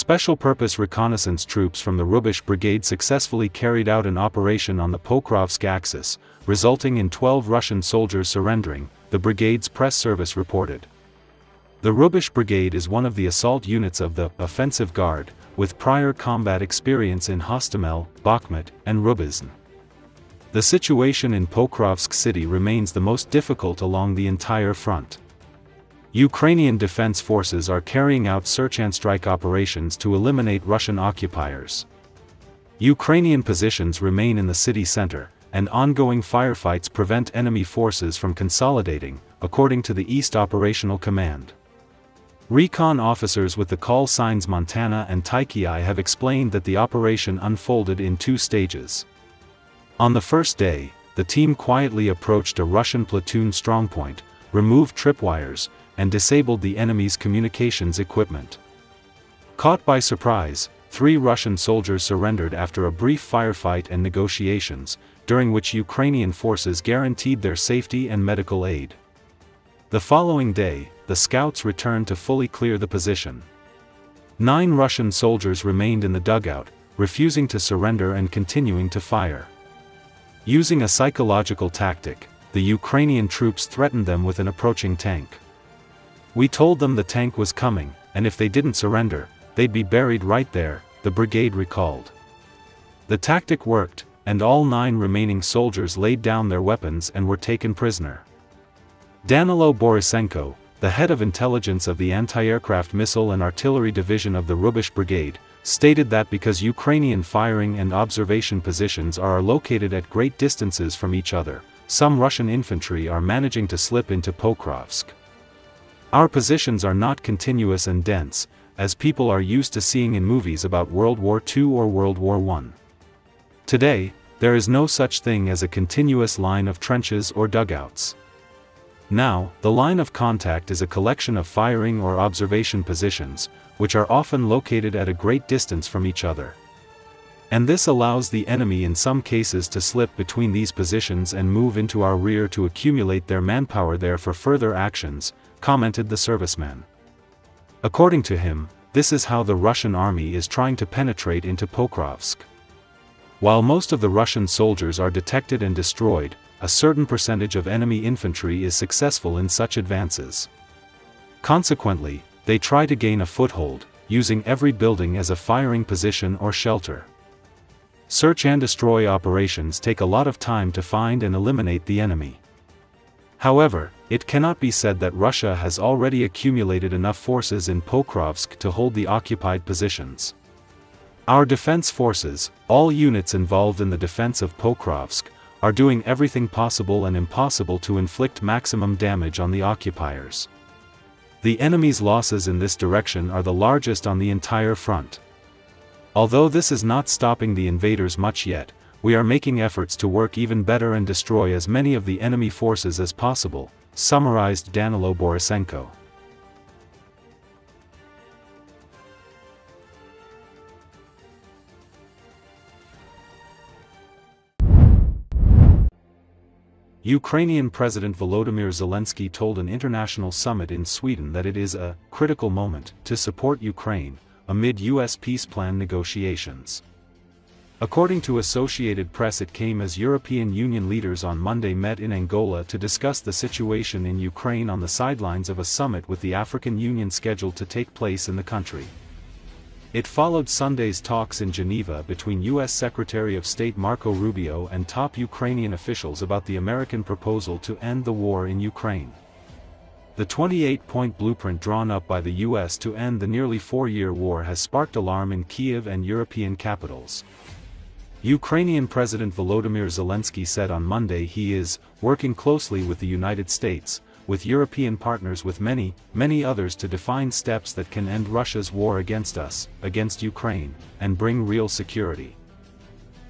Special-purpose reconnaissance troops from the Rubizh Brigade successfully carried out an operation on the Pokrovsk axis, resulting in 12 Russian soldiers surrendering, the brigade's press service reported. The Rubizh Brigade is one of the assault units of the offensive guard, with prior combat experience in Hostomel, Bakhmut, and Rubizhne. The situation in Pokrovsk city remains the most difficult along the entire front. Ukrainian defense forces are carrying out search and strike operations to eliminate Russian occupiers. Ukrainian positions remain in the city center, and ongoing firefights prevent enemy forces from consolidating, according to the East Operational Command. Recon officers with the call signs Montana and Kyiv have explained that the operation unfolded in 2 stages. On the first day, the team quietly approached a Russian platoon strongpoint, removed tripwires, and disabled the enemy's communications equipment. Caught by surprise, 3 Russian soldiers surrendered after a brief firefight and negotiations, during which Ukrainian forces guaranteed their safety and medical aid. The following day, the scouts returned to fully clear the position. 9 Russian soldiers remained in the dugout, refusing to surrender and continuing to fire. Using a psychological tactic, the Ukrainian troops threatened them with an approaching tank. "We told them the tank was coming, and if they didn't surrender, they'd be buried right there," the brigade recalled. The tactic worked, and all 9 remaining soldiers laid down their weapons and were taken prisoner. Danilo Borisenko, the head of intelligence of the anti-aircraft missile and artillery division of the Rubizh Brigade, stated that because Ukrainian firing and observation positions are located at great distances from each other, some Russian infantry are managing to slip into Pokrovsk. "Our positions are not continuous and dense, as people are used to seeing in movies about World War II or World War I. Today, there is no such thing as a continuous line of trenches or dugouts. Now, the line of contact is a collection of firing or observation positions, which are often located at a great distance from each other. And this allows the enemy in some cases to slip between these positions and move into our rear to accumulate their manpower there for further actions," commented the serviceman. According to him, this is how the Russian army is trying to penetrate into Pokrovsk. While most of the Russian soldiers are detected and destroyed, a certain percentage of enemy infantry is successful in such advances. Consequently, they try to gain a foothold, using every building as a firing position or shelter. Search and destroy operations take a lot of time to find and eliminate the enemy. However, it cannot be said that Russia has already accumulated enough forces in Pokrovsk to hold the occupied positions. Our defense forces, all units involved in the defense of Pokrovsk, are doing everything possible and impossible to inflict maximum damage on the occupiers. The enemy's losses in this direction are the largest on the entire front. Although this is not stopping the invaders much yet, we are making efforts to work even better and destroy as many of the enemy forces as possible," summarized Danilo Borisenko. Ukrainian President Volodymyr Zelenski told an international summit in Sweden that it is a critical moment to support Ukraine amid U.S. peace plan negotiations. According to Associated Press, it came as European Union leaders on Monday met in Angola to discuss the situation in Ukraine on the sidelines of a summit with the African Union scheduled to take place in the country. It followed Sunday's talks in Geneva between U.S. Secretary of State Marco Rubio and top Ukrainian officials about the American proposal to end the war in Ukraine. The 28-point blueprint drawn up by the U.S. to end the nearly 4-year war has sparked alarm in Kiev and European capitals. Ukrainian President Volodymyr Zelensky said on Monday he is working closely with the United States, with European partners, with many others to define steps that can end Russia's war against us, against Ukraine, and bring real security.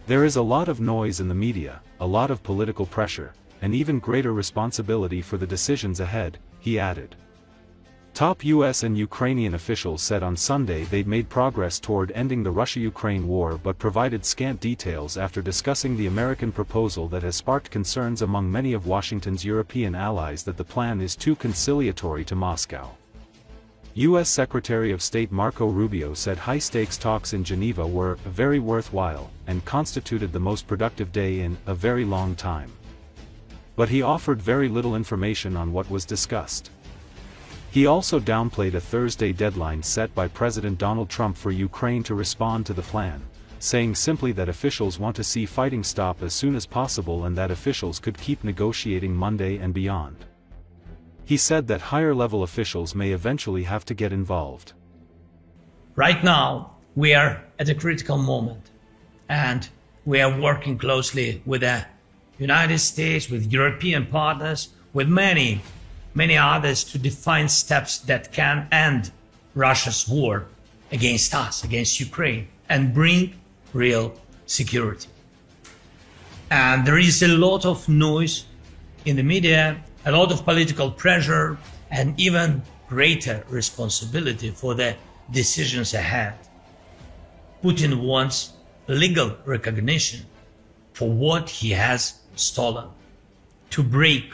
There is a lot of noise in the media, a lot of political pressure, and even greater responsibility for the decisions ahead, he added. Top U.S. and Ukrainian officials said on Sunday they'd made progress toward ending the Russia-Ukraine war but provided scant details after discussing the American proposal that has sparked concerns among many of Washington's European allies that the plan is too conciliatory to Moscow. U.S. Secretary of State Marco Rubio said high-stakes talks in Geneva were very worthwhile and constituted the most productive day in a very long time. But he offered very little information on what was discussed. He also downplayed a Thursday deadline set by President Donald Trump for Ukraine to respond to the plan, saying simply that officials want to see fighting stop as soon as possible and that officials could keep negotiating Monday and beyond. He said that higher-level officials may eventually have to get involved. Right now, we are at a critical moment, and we are working closely with the United States, with European partners, with many others to define steps that can end Russia's war against us, against Ukraine, and bring real security. And there is a lot of noise in the media, a lot of political pressure, and even greater responsibility for the decisions ahead. Putin wants legal recognition for what he has stolen, to break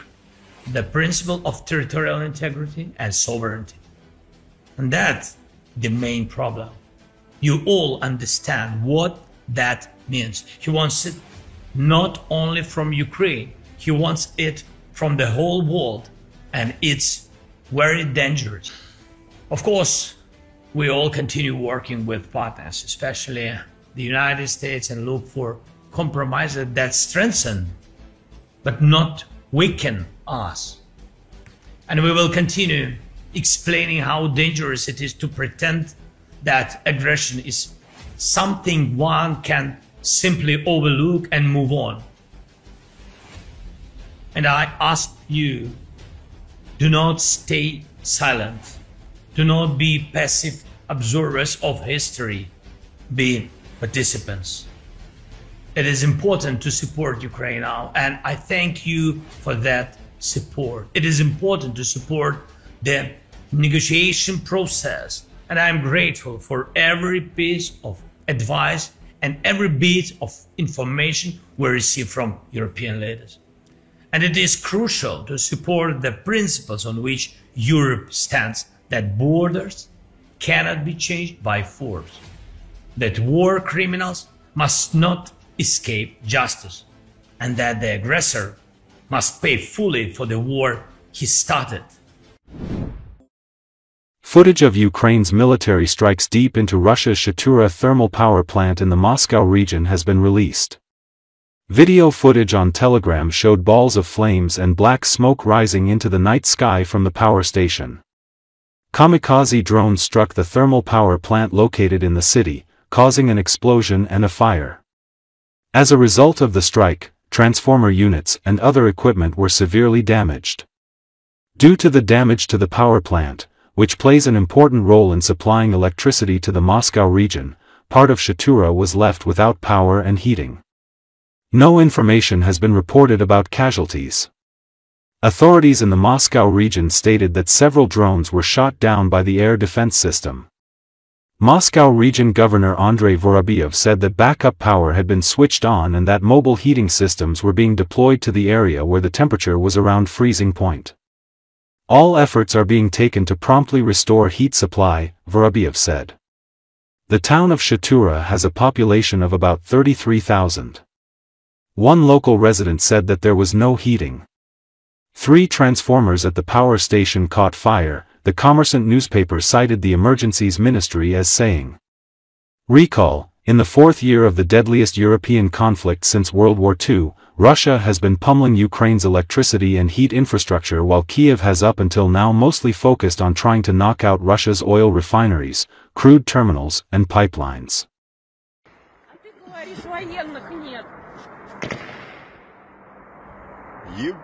the principle of territorial integrity and sovereignty. And that's the main problem. You all understand what that means. He wants it not only from Ukraine, he wants it from the whole world, and it's very dangerous. Of course, we all continue working with partners, especially the United States, and look for compromises that strengthen but not weaken us. And we will continue explaining how dangerous it is to pretend that aggression is something one can simply overlook and move on. And I ask you, do not stay silent. Do not be passive observers of history. Be participants. It is important to support Ukraine now, and I thank you for that support. It is important to support the negotiation process, and I am grateful for every piece of advice and every bit of information we receive from European leaders. And it is crucial to support the principles on which Europe stands, that borders cannot be changed by force, that war criminals must not escape justice, and that the aggressor must pay fully for the war he started. Footage of Ukraine's military strikes deep into Russia's Shatura thermal power plant in the Moscow region has been released. Video footage on Telegram showed balls of flames and black smoke rising into the night sky from the power station. Kamikaze drones struck the thermal power plant located in the city, causing an explosion and a fire. As a result of the strike, transformer units and other equipment were severely damaged. Due to the damage to the power plant, which plays an important role in supplying electricity to the Moscow region, part of Shatura was left without power and heating. No information has been reported about casualties. Authorities in the Moscow region stated that several drones were shot down by the air defense system. Moscow region Governor Andrei Vorobyev said that backup power had been switched on and that mobile heating systems were being deployed to the area where the temperature was around freezing point. All efforts are being taken to promptly restore heat supply, Vorobyev said. The town of Shatura has a population of about 33,000. One local resident said that there was no heating. 3 transformers at the power station caught fire. The Kommersant newspaper cited the Emergencies Ministry as saying, "Recall, in the 4th year of the deadliest European conflict since World War II, Russia has been pummeling Ukraine's electricity and heat infrastructure while Kiev has up until now mostly focused on trying to knock out Russia's oil refineries, crude terminals, and pipelines." Еб...